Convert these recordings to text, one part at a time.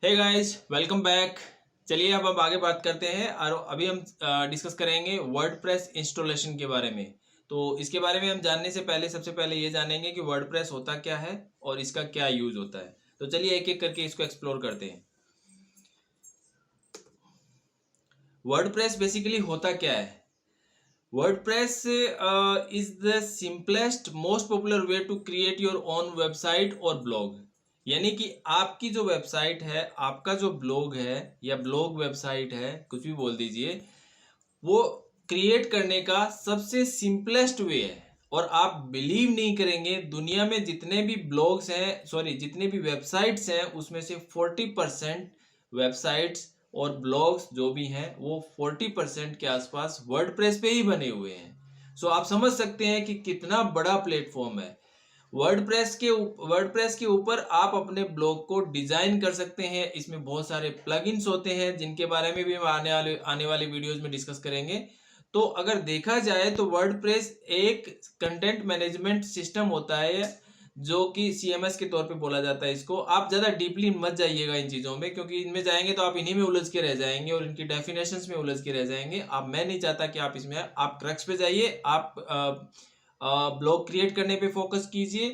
Hey guys, welcome back. चलिए अब हम आगे बात करते हैं और अभी हम डिस्कस करेंगे वर्डप्रेस इंस्टॉलेशन के बारे में। तो इसके बारे में हम जानने से पहले सबसे पहले ये जानेंगे कि वर्डप्रेस होता क्या है और इसका क्या यूज होता है। तो चलिए एक एक करके इसको एक्सप्लोर करते हैं। वर्डप्रेस बेसिकली होता क्या है? WordPress is the simplest, most popular way to create your own website और blog। यानी कि आपकी जो वेबसाइट है, आपका जो ब्लॉग है या ब्लॉग वेबसाइट है, कुछ भी बोल दीजिए, वो क्रिएट करने का सबसे सिंपलेस्ट वे है। और आप बिलीव नहीं करेंगे, दुनिया में जितने भी ब्लॉग्स हैं, सॉरी जितने भी वेबसाइट्स हैं, उसमें से 40% वेबसाइट्स और ब्लॉग्स जो भी हैं वो 40% के आसपास वर्डप्रेस पे ही बने हुए हैं। सो आप समझ सकते हैं कि कितना बड़ा प्लेटफॉर्म है। वर्डप्रेस के ऊपर आप अपने ब्लॉग को डिजाइन कर सकते हैं। इसमें बहुत सारे प्लगइन्स होते हैं जिनके बारे में भी हम आने वाले वीडियोस में डिस्कस करेंगे। तो अगर देखा जाए तो वर्डप्रेस एक कंटेंट मैनेजमेंट सिस्टम होता है जो कि सीएमएस के तौर पे बोला जाता है इसको। आप ज्यादा डीपली मत जाइएगा इन चीजों में, क्योंकि इनमें जाएंगे तो आप इन्हीं में उलझ के रह जाएंगे और इनकी डेफिनेशंस में उलझ के रह जाएंगे। आप मैं नहीं चाहता कि आप इसमें, आप क्रक्स पे जाइए, आप ब्लॉग क्रिएट करने पे फोकस कीजिए,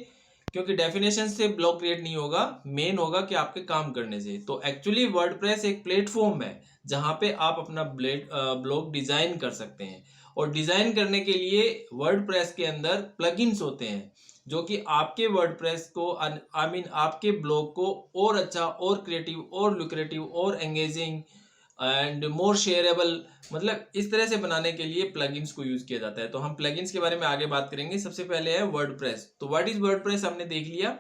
क्योंकि डेफिनेशन से ब्लॉग क्रिएट नहीं होगा, मेन होगा कि आपके काम करने से। तो एक्चुअली वर्डप्रेस एक प्लेटफॉर्म है जहां पे आप अपना ब्लॉग डिजाइन कर सकते हैं। और डिजाइन करने के लिए वर्डप्रेस के अंदर प्लगइन्स होते हैं जो कि आपके वर्डप्रेस को आपके ब्लॉग को और अच्छा और क्रिएटिव और लुक्रेटिव और एंगेजिंग एंड मोर शेयरेबल, मतलब इस तरह से बनाने के लिए प्लगइन्स को यूज किया जाता है। तो हम प्लगइन्स के बारे में आगे बात करेंगे। सबसे पहले है वर्डप्रेस। तो व्हाट इज वर्डप्रेस हमने देख लिया।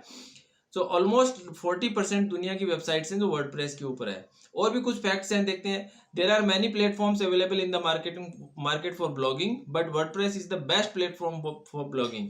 सो ऑलमोस्ट 40% दुनिया की वेबसाइट्स हैं जो वर्डप्रेस के ऊपर है। और भी कुछ फैक्ट्स हैं, देखते हैं। There are many platforms available in the market for blogging, but WordPress is the best platform for blogging.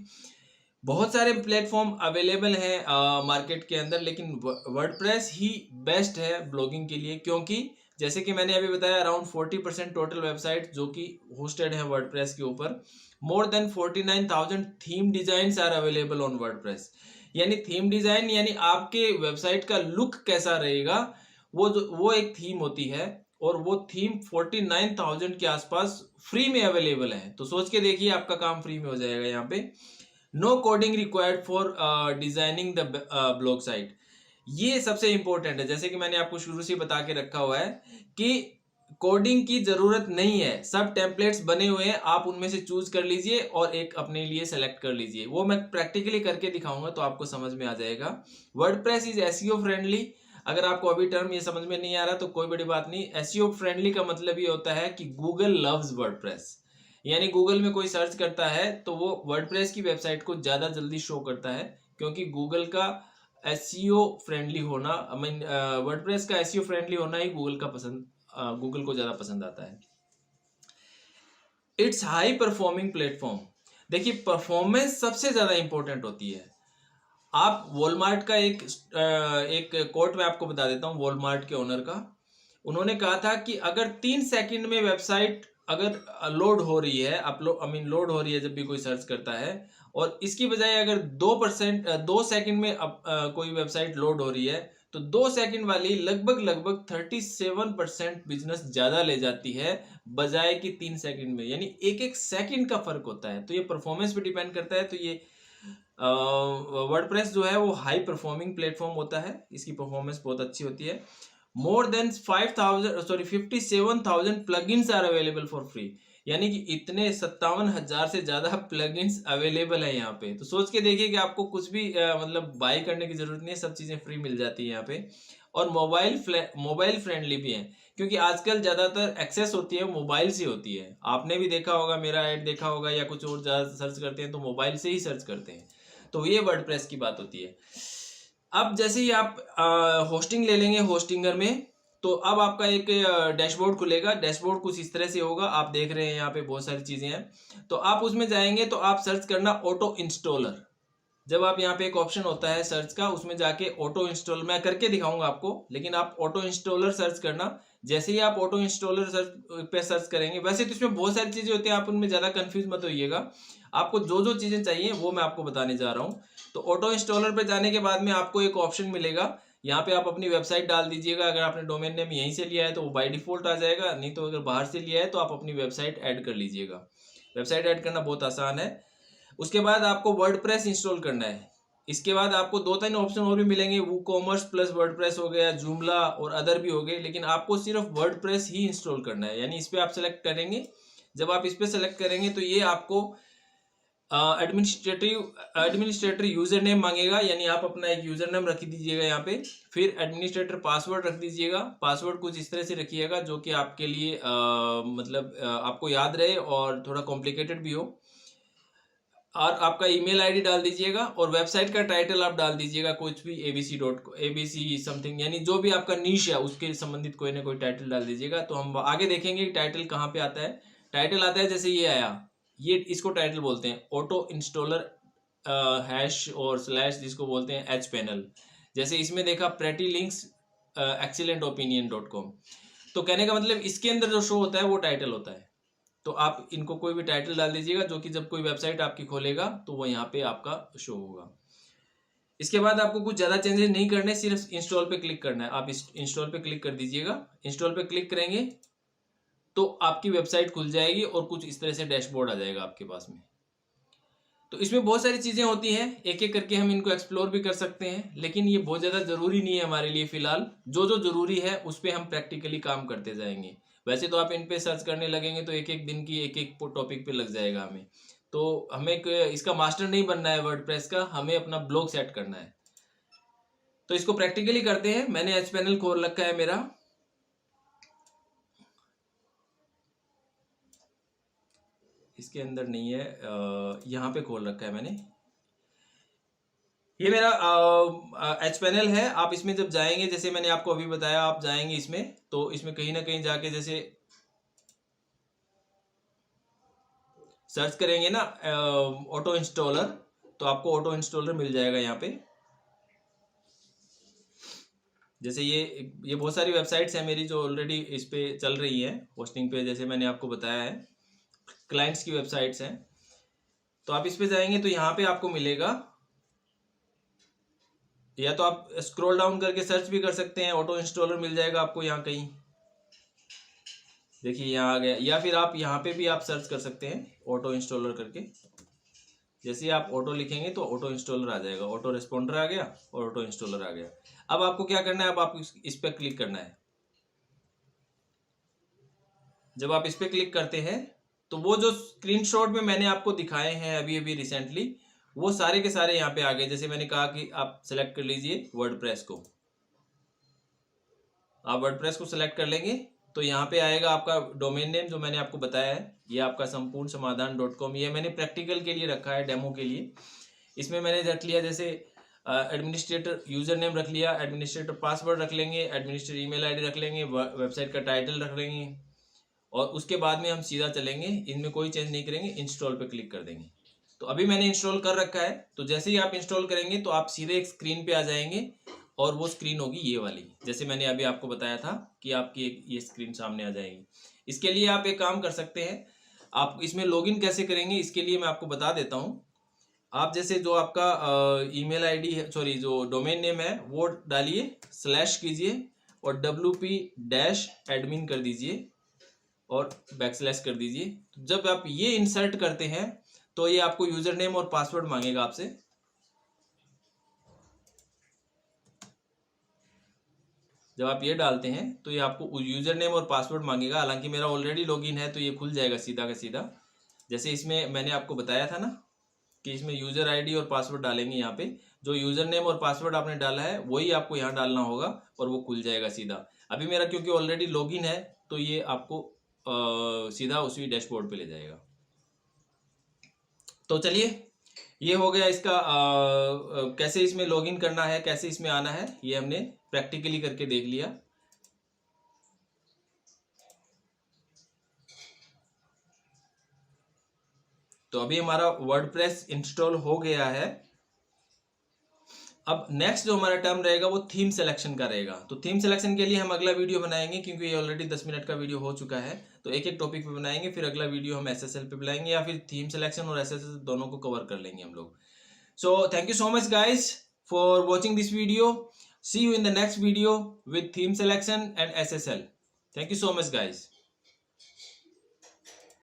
बहुत सारे प्लेटफॉर्म अवेलेबल हैं मार्केट के अंदर, लेकिन वर्डप्रेस ही बेस्ट है ब्लॉगिंग के लिए, क्योंकि जैसे कि मैंने अभी बताया अराउंड 40% टोटल वेबसाइट जो कि होस्टेड है वर्डप्रेस के ऊपर। More than 49,000 theme design are available on WordPress. यानी थीम डिजाइन यानी आपके वेबसाइट का लुक कैसा रहेगा, वो एक थीम होती है, और वो थीम 49,000 के आसपास फ्री में अवेलेबल है। तो सोच के देखिए, आपका काम फ्री में हो जाएगा यहाँ पे। No coding required for designing the blog site. ये सबसे इंपॉर्टेंट है। जैसे कि मैंने आपको शुरू से बता के रखा हुआ है कि कोडिंग की जरूरत नहीं है, सब टेम्पलेट्स बने हुए हैं, आप उनमें से चूज कर लीजिए और एक अपने लिए सेलेक्ट कर लीजिए। वो मैं प्रैक्टिकली करके दिखाऊंगा तो आपको समझ में आ जाएगा। WordPress is SEO friendly. अगर आपको अभी टर्म ये समझ में नहीं आ रहा तो कोई बड़ी बात नहीं। एसईओ फ्रेंडली का मतलब ये होता है कि गूगल लव्स वर्डप्रेस। यानी गूगल में कोई सर्च करता है तो वो वर्डप्रेस की वेबसाइट को ज्यादा जल्दी शो करता है, क्योंकि गूगल का एसईओ फ्रेंडली होना, आई मीन वर्डप्रेस का एसईओ फ्रेंडली होना ही गूगल को ज्यादा पसंद आता है। It's high performing platform. देखिए, परफॉर्मेंस सबसे ज्यादा इंपॉर्टेंट होती है। आप वॉलमार्ट का एक कोट मैं आपको बता देता हूँ, वॉलमार्ट के ओनर का। उन्होंने कहा था कि अगर 3 सेकंड में वेबसाइट अगर लोड हो रही है, अपलोड आई मीन लोड हो रही है जब भी कोई सर्च करता है, और इसकी बजाय अगर 2 सेकंड में कोई वेबसाइट लोड हो रही है, तो 2 सेकंड वाली लगभग लगभग 37% बिजनेस ज्यादा ले जाती है बजाय कि 3 सेकंड में। यानी एक एक सेकंड का फर्क होता है। तो ये परफॉर्मेंस पे डिपेंड करता है। तो ये वर्डप्रेस जो है वो हाई परफॉर्मिंग प्लेटफॉर्म होता है, इसकी परफॉर्मेंस बहुत अच्छी होती है। More than 57,000 plugins are available for free. यानी कि इतने 57,000 से ज्यादा प्लगइन्स अवेलेबल है यहाँ पे। तो सोच के देखिए कि आपको कुछ भी मतलब बाय करने की जरूरत नहीं है, सब चीजें फ्री मिल जाती है यहाँ पे। और मोबाइल फ्रेंडली भी है, क्योंकि आजकल ज्यादातर एक्सेस होती है मोबाइल से होती है। आपने भी देखा होगा, मेरा ऐड देखा होगा, या कुछ और ज्यादा सर्च करते हैं तो मोबाइल से ही सर्च करते हैं। तो ये वर्डप्रेस की बात होती है। अब जैसे ही आप होस्टिंग ले लेंगे होस्टिंगर में, तो अब आपका एक डैशबोर्ड खुलेगा। डैशबोर्ड कुछ इस तरह से होगा, आप देख रहे हैं यहाँ पे बहुत सारी चीजें हैं। तो आप उसमें जाएंगे तो आप सर्च करना ऑटो इंस्टॉलर। जब आप यहाँ पे एक ऑप्शन होता है सर्च का, उसमें जाके ऑटो इंस्टॉल मैं करके दिखाऊंगा आपको, लेकिन आप ऑटो इंस्टॉलर सर्च करना। जैसे ही आप ऑटो इंस्टॉलर सर्च करेंगे, वैसे तो इसमें बहुत सारी चीजें होती हैं, आप उनमें ज्यादा कंफ्यूज मत होइएगा। आपको जो जो चीजें चाहिए वो मैं आपको बताने जा रहा हूँ। तो ऑटो इंस्टॉलर पे जाने के बाद में आपको एक ऑप्शन मिलेगा, यहाँ पे आप अपनी वेबसाइट डाल दीजिएगा। अगर आपने डोमेन नेम यहीं से लिया है तो वो बाय डिफॉल्ट आ जाएगा, नहीं तो अगर बाहर से लिया है तो आप अपनी वेबसाइट ऐड कर लीजिएगा। वेबसाइट ऐड करना बहुत आसान है। उसके बाद आपको वर्डप्रेस इंस्टॉल करना है। इसके बाद आपको 2-3 ऑप्शन और भी मिलेंगे, वूकॉमर्स प्लस वर्डप्रेस हो गया, जूमला और अदर भी हो गए, लेकिन आपको सिर्फ वर्डप्रेस ही इंस्टॉल करना है। यानी इस पर आप सेलेक्ट करेंगे। जब आप इस पर सेलेक्ट करेंगे तो ये आपको एडमिनिस्ट्रेटर यूजर नेम मांगेगा, यानी आप अपना एक यूजर नेम रख दीजिएगा यहाँ पे। फिर एडमिनिस्ट्रेटर पासवर्ड रख दीजिएगा। पासवर्ड कुछ इस तरह से रखिएगा जो कि आपके लिए आपको याद रहे और थोड़ा कॉम्प्लिकेटेड भी हो। और आपका ईमेल आईडी डाल दीजिएगा और वेबसाइट का टाइटल आप डाल दीजिएगा कुछ भी, abc समथिंग, यानी जो भी आपका नीश है उसके संबंधित कोई ना कोई टाइटल डाल दीजिएगा। तो हम आगे देखेंगे कि टाइटल कहाँ पे आता है। टाइटल आता है जैसे ये आया, ये इसको टाइटल बोलते हैं। ऑटो इंस्टॉलर हैश और स्लैश जिसको बोलते हैं hpanel। जैसे इसमें देखा prettylinks@excellentopinion.com। तो कहने का मतलब इसके अंदर जो शो होता है वो टाइटल होता है। तो आप इनको कोई भी टाइटल डाल दीजिएगा जो कि जब कोई वेबसाइट आपकी खोलेगा तो वो यहाँ पे आपका शो होगा। इसके बाद आपको कुछ ज़्यादा चेंजेस नहीं करने, सिर्फ इंस्टॉल पे क्लिक करना है। आप इंस्टॉल पे क्लिक कर दीजिएगा। इंस्टॉल पे क्लिक करेंगे तो आपकी वेबसाइट खुल जाएगी और कुछ इस तरह से डैशबोर्ड आ जाएगा आपके पास में। तो इसमें बहुत सारी चीज़ें होती हैं, एक एक करके हम इनको एक्सप्लोर भी कर सकते हैं, लेकिन ये बहुत ज़्यादा ज़रूरी नहीं है हमारे लिए फ़िलहाल। जो जो ज़रूरी है उस पर हम प्रैक्टिकली काम करते जाएंगे। वैसे तो आप इन पे सर्च करने लगेंगे तो एक एक दिन की एक एक टॉपिक पे लग जाएगा हमें। तो हमें इसका मास्टर नहीं बनना है वर्डप्रेस का, हमें अपना ब्लॉग सेट करना है। तो इसको प्रैक्टिकली करते हैं। मैंने hpanel खोल रखा है मेरा। इसके अंदर नहीं है, यहाँ पे खोल रखा है मैंने। ये मेरा hpanel है। आप इसमें जब जाएंगे, जैसे मैंने आपको अभी बताया, आप जाएंगे इसमें तो इसमें कहीं ना कहीं जाके जैसे सर्च करेंगे ना ऑटो इंस्टॉलर, तो आपको ऑटो इंस्टॉलर मिल जाएगा यहाँ पे। जैसे ये बहुत सारी वेबसाइट्स हैं मेरी जो ऑलरेडी इस पे चल रही हैं होस्टिंग पे, जैसे मैंने आपको बताया है क्लाइंट्स की वेबसाइट्स हैं। तो आप इस पे जाएंगे तो यहाँ पे आपको मिलेगा, या तो आप स्क्रॉल डाउन करके सर्च भी कर सकते हैं, ऑटो इंस्टॉलर मिल जाएगा आपको यहाँ कहीं। देखिए यहाँ आ गया। या फिर आप यहाँ पे भी आप सर्च कर सकते हैं ऑटो इंस्टॉलर करके। जैसे आप ऑटो लिखेंगे तो ऑटो इंस्टॉलर आ जाएगा, ऑटो रिस्पॉन्डर आ गया और ऑटो इंस्टॉलर आ गया। अब आपको क्या करना है, अब आपको इस पर क्लिक करना है। जब आप इस पर क्लिक करते हैं तो वो जो स्क्रीनशॉट में मैंने आपको दिखाए हैं अभी अभी रिसेंटली, वो सारे के सारे यहाँ पे आ गए। जैसे मैंने कहा कि आप सेलेक्ट कर लीजिए वर्डप्रेस को। आप वर्डप्रेस को सेलेक्ट कर लेंगे तो यहाँ पे आएगा आपका डोमेन नेम जो मैंने आपको बताया है, ये आपका संपूर्ण समाधान.com। ये मैंने प्रैक्टिकल के लिए रखा है, डेमो के लिए। इसमें मैंने रख लिया जैसे एडमिनिस्ट्रेटर यूजर नेम रख लिया, एडमिनिस्ट्रेटर पासवर्ड रख लेंगे, एडमिनिस्ट्रेटर ईमेल आईडी रख लेंगे, वेबसाइट का टाइटल रख लेंगे और उसके बाद में हम सीधा चलेंगे, इनमें कोई चेंज नहीं करेंगे, इंस्टॉल पे क्लिक कर देंगे। तो अभी मैंने इंस्टॉल कर रखा है। तो जैसे ही आप इंस्टॉल करेंगे तो आप सीधे एक स्क्रीन पे आ जाएंगे और वो स्क्रीन होगी ये वाली, जैसे मैंने अभी आपको बताया था कि आपकी एक ये स्क्रीन सामने आ जाएगी। इसके लिए आप एक काम कर सकते हैं, आप इसमें लॉगिन कैसे करेंगे इसके लिए मैं आपको बता देता हूँ। आप जैसे जो आपका ईमेल आईडी है, सॉरी जो डोमेन नेम है वो डालिए, स्लैश कीजिए और wp-admin कर दीजिए और बैकस्लैश कर दीजिए। तो जब आप ये इंसर्ट करते हैं तो ये आपको यूजर नेम और पासवर्ड मांगेगा आपसे। जब आप ये डालते हैं तो ये आपको यूजर नेम और पासवर्ड मांगेगा। हालांकि मेरा ऑलरेडी लॉगिन है तो ये खुल जाएगा सीधा का सीधा। जैसे इसमें मैंने आपको बताया था ना कि इसमें यूजर आईडी और पासवर्ड डालेंगे। यहाँ पे जो यूजर नेम और पासवर्ड आपने डाला है वही आपको यहाँ डालना होगा और वो खुल जाएगा सीधा। अभी मेरा क्योंकि ऑलरेडी लॉगिन है तो ये आपको सीधा उसी डैशबोर्ड पे ले जाएगा। तो चलिए, ये हो गया इसका कैसे इसमें लॉगिन करना है, कैसे इसमें आना है, ये हमने प्रैक्टिकली करके देख लिया। तो अभी हमारा वर्डप्रेस इंस्टॉल हो गया है। अब नेक्स्ट जो हमारा टर्म रहेगा वो थीम सिलेक्शन का रहेगा। तो थीम सिलेक्शन के लिए हम अगला वीडियो बनाएंगे क्योंकि ये ऑलरेडी 10 मिनट का वीडियो हो चुका है। तो एक एक टॉपिक पे बनाएंगे, फिर अगला वीडियो हम SSL पे बनाएंगे या फिर थीम सिलेक्शन और SSL दोनों को कवर कर लेंगे हम लोग। So thank you so much guys for watching this video. See you in the next video with theme selection and SSL. Thank you so much, guys.